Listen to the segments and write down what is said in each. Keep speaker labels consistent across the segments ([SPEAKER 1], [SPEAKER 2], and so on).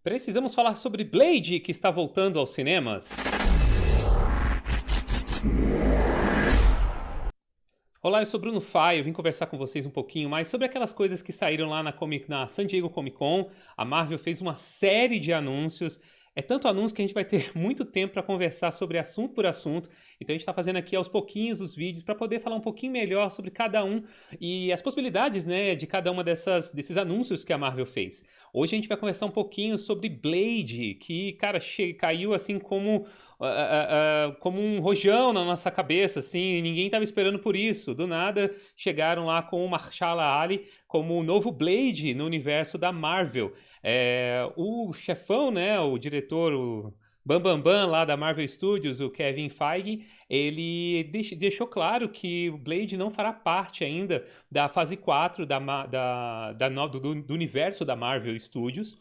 [SPEAKER 1] Precisamos falar sobre Blade, que está voltando aos cinemas. Olá, eu sou Bruno Fai, eu vim conversar com vocês um pouquinho mais sobre aquelas coisas que saíram lá na San Diego Comic Con. A Marvel fez uma série de anúncios. É tanto anúncio que a gente vai ter muito tempo para conversar sobre assunto por assunto. Então a gente está fazendo aqui aos pouquinhos os vídeos para poder falar um pouquinho melhor sobre cada um e as possibilidades, né, de cada uma desses anúncios que a Marvel fez. Hoje a gente vai conversar um pouquinho sobre Blade, que, cara, caiu assim como um rojão na nossa cabeça, assim, ninguém estava esperando por isso. Do nada chegaram lá com o Mahershala Ali como o novo Blade no universo da Marvel. O chefão, né, o diretor, o Bam lá da Marvel Studios, o Kevin Feige, ele deixou claro que o Blade não fará parte ainda da fase 4 do universo da Marvel Studios.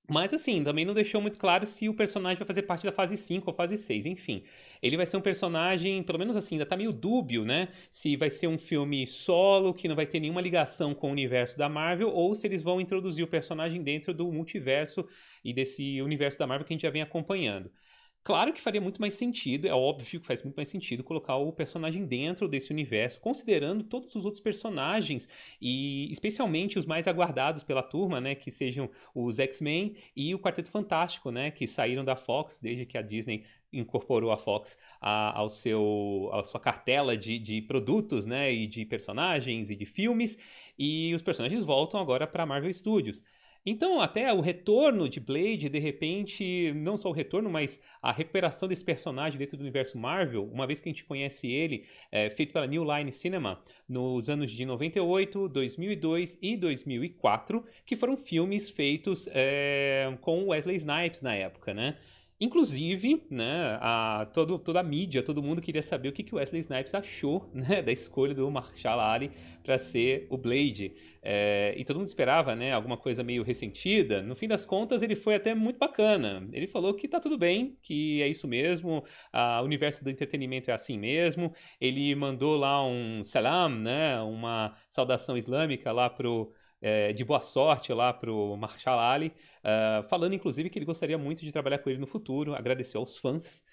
[SPEAKER 1] Mas assim, também não deixou muito claro se o personagem vai fazer parte da fase 5 ou fase 6, enfim. Ele vai ser um personagem, pelo menos assim, ainda tá meio dúbio, né? Se vai ser um filme solo, que não vai ter nenhuma ligação com o universo da Marvel, ou se eles vão introduzir o personagem dentro do multiverso e desse universo da Marvel que a gente já vem acompanhando. Claro que faria muito mais sentido, é óbvio que faz muito mais sentido colocar o personagem dentro desse universo, considerando todos os outros personagens e especialmente os mais aguardados pela turma, né, que sejam os X-Men e o Quarteto Fantástico, né, que saíram da Fox desde que a Disney incorporou a Fox à sua cartela de produtos, né, e de personagens e de filmes, e os personagens voltam agora para a Marvel Studios. Então, até o retorno de Blade, de repente, não só o retorno, mas a recuperação desse personagem dentro do universo Marvel, uma vez que a gente conhece ele, feito pela New Line Cinema, nos anos de 98, 2002 e 2004, que foram filmes feitos com Wesley Snipes na época, né? Inclusive, né, toda a mídia, todo mundo queria saber o que o Wesley Snipes achou, né, da escolha do Mahershala Ali para ser o Blade. E todo mundo esperava, né, alguma coisa meio ressentida. No fim das contas, ele foi até muito bacana. Ele falou que tá tudo bem, que é isso mesmo, o universo do entretenimento é assim mesmo. Ele mandou lá um salam, né, uma saudação islâmica lá de boa sorte lá pro Mahershala Ali, falando inclusive que ele gostaria muito de trabalhar com ele no futuro, agradeceu aos fãs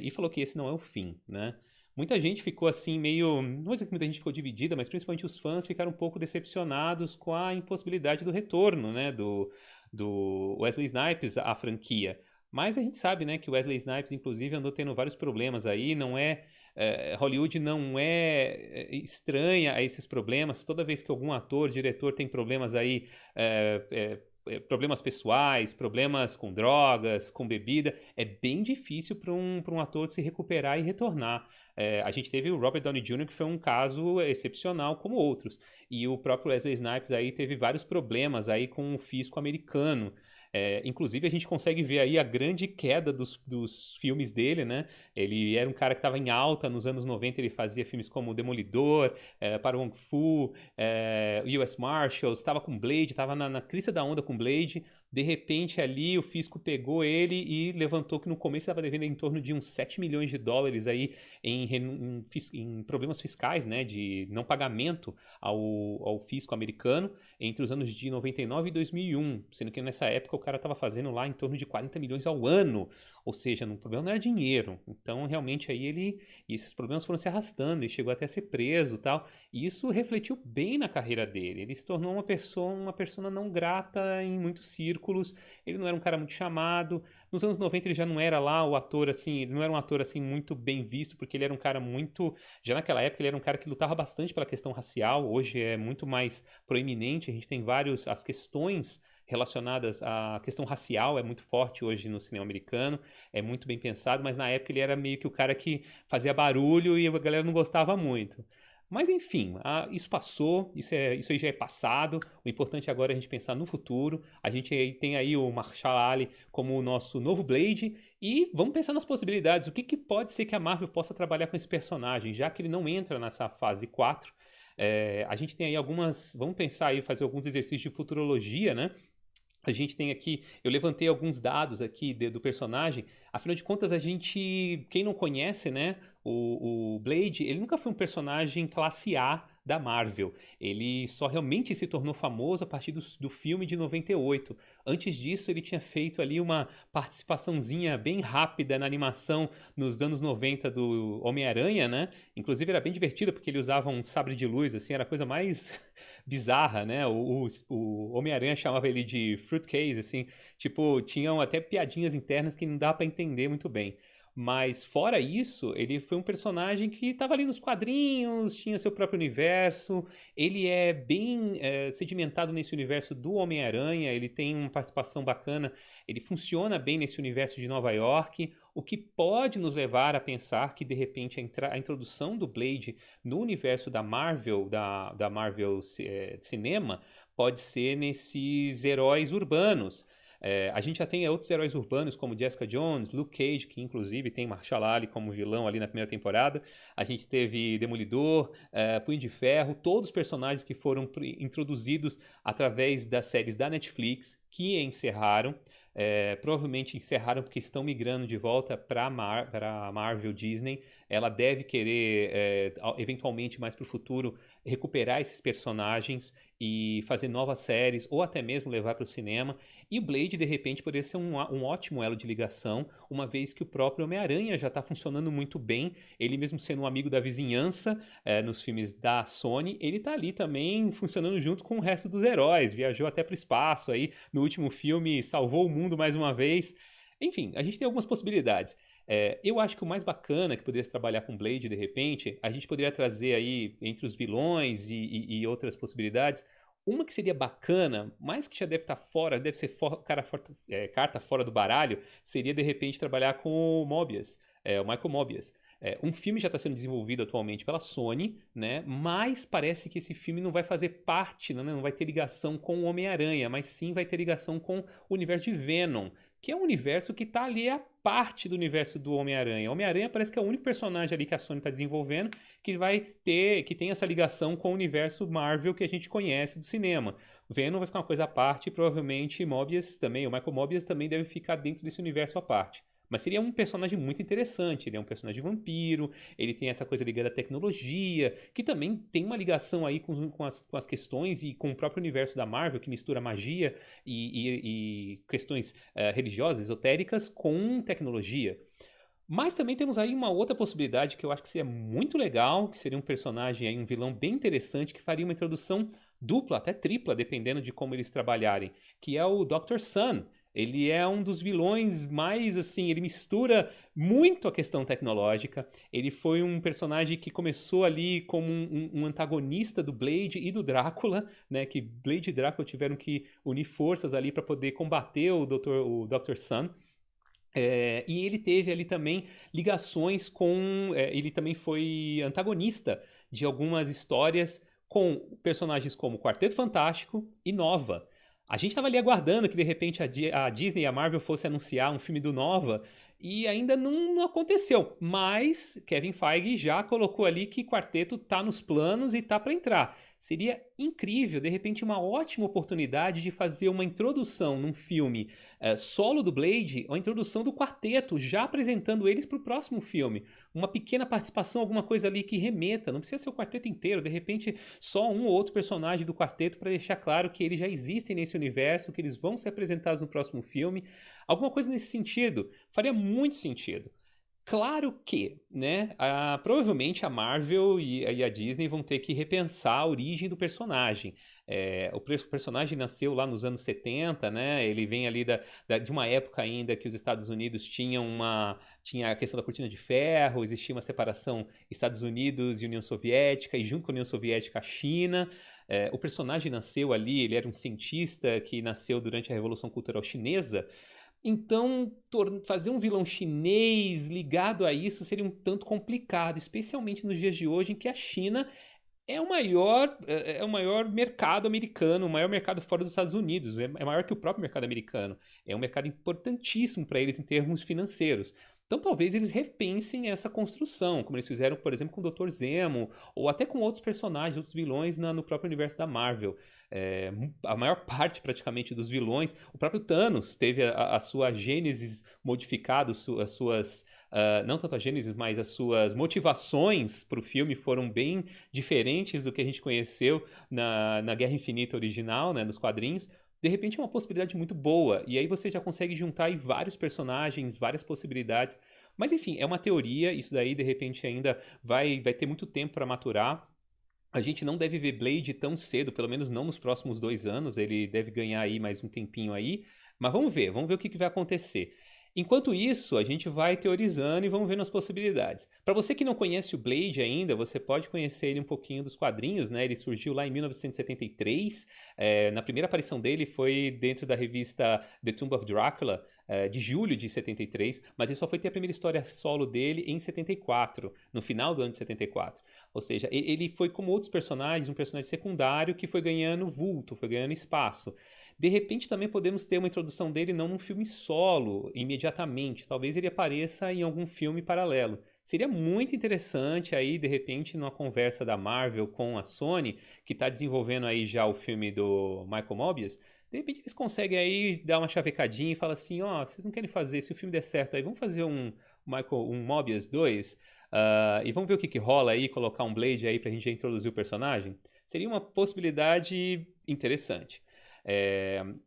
[SPEAKER 1] e falou que esse não é o fim, né? Muita gente ficou assim meio, não vou dizer que muita gente ficou dividida, mas principalmente os fãs ficaram um pouco decepcionados com a impossibilidade do retorno, né, do Wesley Snipes à franquia. Mas a gente sabe, né, que o Wesley Snipes, inclusive, andou tendo vários problemas aí, Hollywood não estranha a esses problemas. Toda vez que algum ator, diretor tem problemas aí, problemas pessoais, problemas com drogas, com bebida, é bem difícil para um ator se recuperar e retornar. A gente teve o Robert Downey Jr., que foi um caso excepcional como outros. E o próprio Wesley Snipes aí teve vários problemas aí com o fisco americano. Inclusive a gente consegue ver aí a grande queda dos filmes dele, né? Ele era um cara que estava em alta nos anos 90, ele fazia filmes como Demolidor, Para Wong Fu, US Marshals, estava com Blade, estava na crista da onda com Blade. De repente ali o fisco pegou ele e levantou que no começo estava devendo em torno de uns 7 milhões de dólares aí em problemas fiscais, né, de não pagamento ao fisco americano entre os anos de 99 e 2001, sendo que nessa época o cara estava fazendo lá em torno de 40 milhões ao ano, ou seja, o problema não era dinheiro. Então realmente aí esses problemas foram se arrastando, ele chegou até a ser preso e tal, e isso refletiu bem na carreira dele. Ele se tornou uma persona não grata em muitos círculos, ele não era um cara muito chamado. Nos anos 90 ele já não era lá o ator assim, ele não era um ator assim muito bem visto, porque ele era um cara muito, já naquela época ele era um cara que lutava bastante pela questão racial. Hoje é muito mais proeminente, a gente tem as questões relacionadas à questão racial é muito forte hoje no cinema americano, é muito bem pensado, mas na época ele era meio que o cara que fazia barulho e a galera não gostava muito. Mas enfim, isso passou, isso aí já é passado. O importante agora é a gente pensar no futuro. A gente tem aí o Mahershala Ali como o nosso novo Blade e vamos pensar nas possibilidades. O que pode ser que a Marvel possa trabalhar com esse personagem, já que ele não entra nessa fase 4. A gente tem aí vamos pensar aí, fazer alguns exercícios de futurologia, né? A gente tem aqui, eu levantei alguns dados aqui do personagem. Afinal de contas, quem não conhece, né, o Blade, ele nunca foi um personagem classe A da Marvel. Ele só realmente se tornou famoso a partir do filme de 98. Antes disso, ele tinha feito ali uma participaçãozinha bem rápida na animação nos anos 90 do Homem-Aranha, né? Inclusive era bem divertido porque ele usava um sabre de luz, assim, era a coisa mais bizarra, né? O Homem-Aranha chamava ele de fruitcase, assim, tipo, tinham até piadinhas internas que não dá pra entender muito bem. Mas fora isso, ele foi um personagem que estava ali nos quadrinhos, tinha seu próprio universo. Ele é bem sedimentado nesse universo do Homem-Aranha, ele tem uma participação bacana, ele funciona bem nesse universo de Nova York, o que pode nos levar a pensar que, de repente, a introdução do Blade no universo da Marvel, da Marvel Cinema, pode ser nesses heróis urbanos. A gente já tem outros heróis urbanos como Jessica Jones, Luke Cage, que inclusive tem Mahershala Ali como vilão ali na primeira temporada. A gente teve Demolidor, Punho de Ferro, todos os personagens que foram introduzidos através das séries da Netflix que encerraram. Provavelmente encerraram porque estão migrando de volta para a Marvel Disney. Ela deve querer, eventualmente, mais para o futuro, recuperar esses personagens e fazer novas séries ou até mesmo levar para o cinema. E o Blade, de repente, poderia ser um ótimo elo de ligação, uma vez que o próprio Homem-Aranha já está funcionando muito bem. Ele mesmo sendo um amigo da vizinhança nos filmes da Sony, ele está ali também funcionando junto com o resto dos heróis. Viajou até para o espaço aí, no último filme, salvou o mundo mais uma vez. Enfim, a gente tem algumas possibilidades. Eu acho que o mais bacana que poderia se trabalhar com Blade, de repente, a gente poderia trazer aí, entre os vilões e outras possibilidades, uma que seria bacana, mas que já deve estar fora, deve ser carta fora do baralho, seria, de repente, trabalhar com o Mobius, o Michael Mobius. Um filme já está sendo desenvolvido atualmente pela Sony, né? Mas parece que esse filme não vai fazer parte, né? Não vai ter ligação com o Homem-Aranha, mas sim vai ter ligação com o universo de Venom, que é um universo que está ali a parte do universo do Homem-Aranha. O Homem-Aranha parece que é o único personagem ali que a Sony está desenvolvendo que tem essa ligação com o universo Marvel que a gente conhece do cinema. Venom vai ficar uma coisa à parte e provavelmente Mobius também, o Michael Mobius também deve ficar dentro desse universo à parte. Mas seria um personagem muito interessante, ele é um personagem vampiro, ele tem essa coisa ligada à tecnologia, que também tem uma ligação aí com as questões e com o próprio universo da Marvel, que mistura magia e questões religiosas, esotéricas, com tecnologia. Mas também temos aí uma outra possibilidade que eu acho que seria muito legal, que seria um personagem aí, um vilão bem interessante, que faria uma introdução dupla, até tripla, dependendo de como eles trabalharem, que é o Dr. Sun. Ele é um dos vilões mais, assim, ele mistura muito a questão tecnológica. Ele foi um personagem que começou ali como um antagonista do Blade e do Drácula, né? Que Blade e Drácula tiveram que unir forças ali para poder combater o Dr. Sun. E ele teve ali também ligações com... ele também foi antagonista de algumas histórias com personagens como Quarteto Fantástico e Nova. A gente estava ali aguardando que de repente a Disney e a Marvel fosse anunciar um filme do Nova e ainda não aconteceu. Mas Kevin Feige já colocou ali que Quarteto tá nos planos e tá para entrar. Seria incrível, de repente, uma ótima oportunidade de fazer uma introdução num filme solo do Blade, ou a introdução do Quarteto, já apresentando eles para o próximo filme. Uma pequena participação, alguma coisa ali que remeta, não precisa ser o quarteto inteiro, de repente só um ou outro personagem do quarteto para deixar claro que eles já existem nesse universo, que eles vão ser apresentados no próximo filme. Alguma coisa nesse sentido faria muito sentido. Claro que, né, provavelmente a Marvel e a Disney vão ter que repensar a origem do personagem. O personagem nasceu lá nos anos 70, né, ele vem ali de uma época ainda que os Estados Unidos tinha a questão da cortina de ferro, existia uma separação Estados Unidos e União Soviética, e junto com a União Soviética a China. O personagem nasceu ali, ele era um cientista que nasceu durante a Revolução Cultural Chinesa. Então, fazer um vilão chinês ligado a isso seria um tanto complicado, especialmente nos dias de hoje, em que a China é o maior mercado americano, o maior mercado fora dos Estados Unidos, é maior que o próprio mercado americano. É um mercado importantíssimo para eles em termos financeiros. Então talvez eles repensem essa construção, como eles fizeram, por exemplo, com o Dr. Zemo, ou até com outros personagens, outros vilões no próprio universo da Marvel. A maior parte, praticamente, dos vilões, o próprio Thanos teve a sua gênesis modificada, as suas... não tanto a gênesis, mas as suas motivações para o filme foram bem diferentes do que a gente conheceu na Guerra Infinita original, né, nos quadrinhos. De repente é uma possibilidade muito boa, e aí você já consegue juntar aí vários personagens, várias possibilidades. Mas enfim, é uma teoria, isso daí de repente ainda vai ter muito tempo para maturar. A gente não deve ver Blade tão cedo, pelo menos não nos próximos 2 anos, ele deve ganhar aí mais um tempinho aí. Mas vamos ver o que vai acontecer. Enquanto isso, a gente vai teorizando e vamos vendo as possibilidades. Para você que não conhece o Blade ainda, você pode conhecer ele um pouquinho dos quadrinhos, né? Ele surgiu lá em 1973. Na primeira aparição dele foi dentro da revista The Tomb of Dracula, de julho de 73, mas ele só foi ter a primeira história solo dele em 74, no final do ano de 74. Ou seja, ele foi como outros personagens, um personagem secundário que foi ganhando vulto, foi ganhando espaço. De repente também podemos ter uma introdução dele não num filme solo, imediatamente. Talvez ele apareça em algum filme paralelo. Seria muito interessante aí, de repente, numa conversa da Marvel com a Sony, que está desenvolvendo aí já o filme do Michael Mobius. De repente eles conseguem aí dar uma chavecadinha e falar assim, ó, vocês não querem fazer, se o filme der certo aí, vamos fazer um Mobius 2? E vamos ver o que rola aí, colocar um Blade aí pra gente introduzir o personagem? Seria uma possibilidade interessante.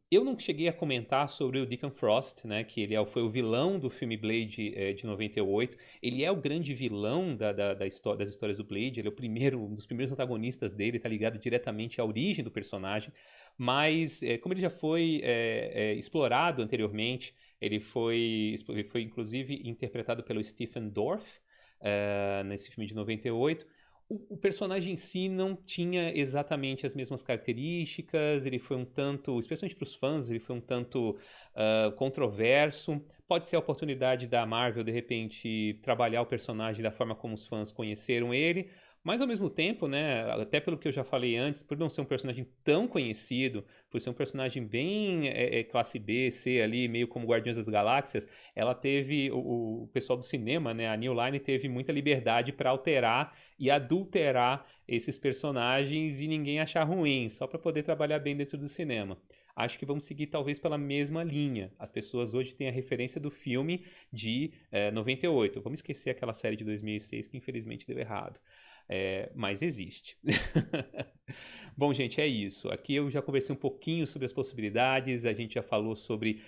[SPEAKER 1] Eu não cheguei a comentar sobre o Deacon Frost, né, que ele foi o vilão do filme Blade de 98. Ele é o grande vilão das histórias do Blade, ele é um dos primeiros antagonistas dele, está ligado diretamente à origem do personagem, mas como ele já foi explorado anteriormente, ele foi inclusive interpretado pelo Stephen Dorff nesse filme de 98. O personagem em si não tinha exatamente as mesmas características, ele foi um tanto, especialmente para os fãs, ele foi um tanto controverso. Pode ser a oportunidade da Marvel, de repente, trabalhar o personagem da forma como os fãs conheceram ele, mas ao mesmo tempo, né, até pelo que eu já falei antes, por não ser um personagem tão conhecido, por ser um personagem bem classe B, C ali, meio como Guardiões das Galáxias, ela teve, o pessoal do cinema, né, a New Line teve muita liberdade para alterar e adulterar esses personagens e ninguém achar ruim, só para poder trabalhar bem dentro do cinema. Acho que vamos seguir talvez pela mesma linha. As pessoas hoje têm a referência do filme de 98. Vamos esquecer aquela série de 2006 que infelizmente deu errado. Mas existe. Bom, gente, é isso. Aqui eu já conversei um pouquinho sobre as possibilidades, a gente já falou sobre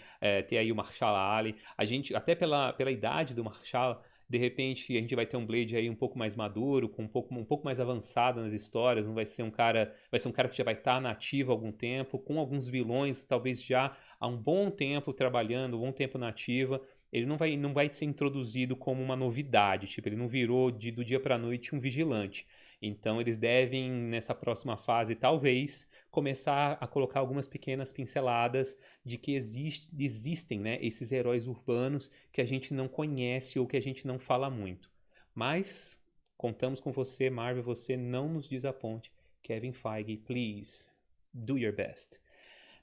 [SPEAKER 1] ter aí o Marshall Ali. A gente, até pela idade do Marshall, de repente a gente vai ter um Blade aí um pouco mais maduro, com um pouco mais avançado nas histórias, não vai ser um cara, vai ser um cara que já vai estar na ativa há algum tempo, com alguns vilões, talvez já há um bom tempo trabalhando, um bom tempo na ativa. Ele não vai ser introduzido como uma novidade, tipo, ele não virou do dia para a noite um vigilante. Então eles devem, nessa próxima fase, talvez, começar a colocar algumas pequenas pinceladas de que existem, né, esses heróis urbanos que a gente não conhece ou que a gente não fala muito. Mas contamos com você, Marvel, você não nos desaponte. Kevin Feige, please, do your best.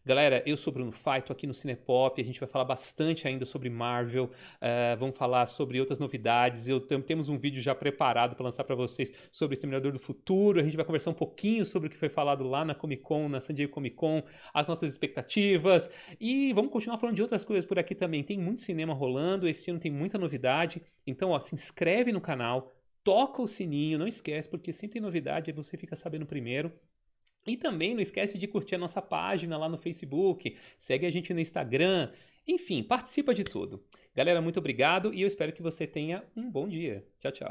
[SPEAKER 1] Galera, eu sou Bruno Fai, tô aqui no Cinepop, a gente vai falar bastante ainda sobre Marvel, vamos falar sobre outras novidades, temos um vídeo já preparado para lançar para vocês sobre Exterminador do Futuro, a gente vai conversar um pouquinho sobre o que foi falado lá na Comic Con, na San Diego Comic Con, as nossas expectativas, e vamos continuar falando de outras coisas por aqui também. Tem muito cinema rolando, esse ano tem muita novidade, então ó, se inscreve no canal, toca o sininho, não esquece, porque sempre tem novidade, aí você fica sabendo primeiro. E também não esquece de curtir a nossa página lá no Facebook, segue a gente no Instagram, enfim, participa de tudo. Galera, muito obrigado e eu espero que você tenha um bom dia. Tchau, tchau.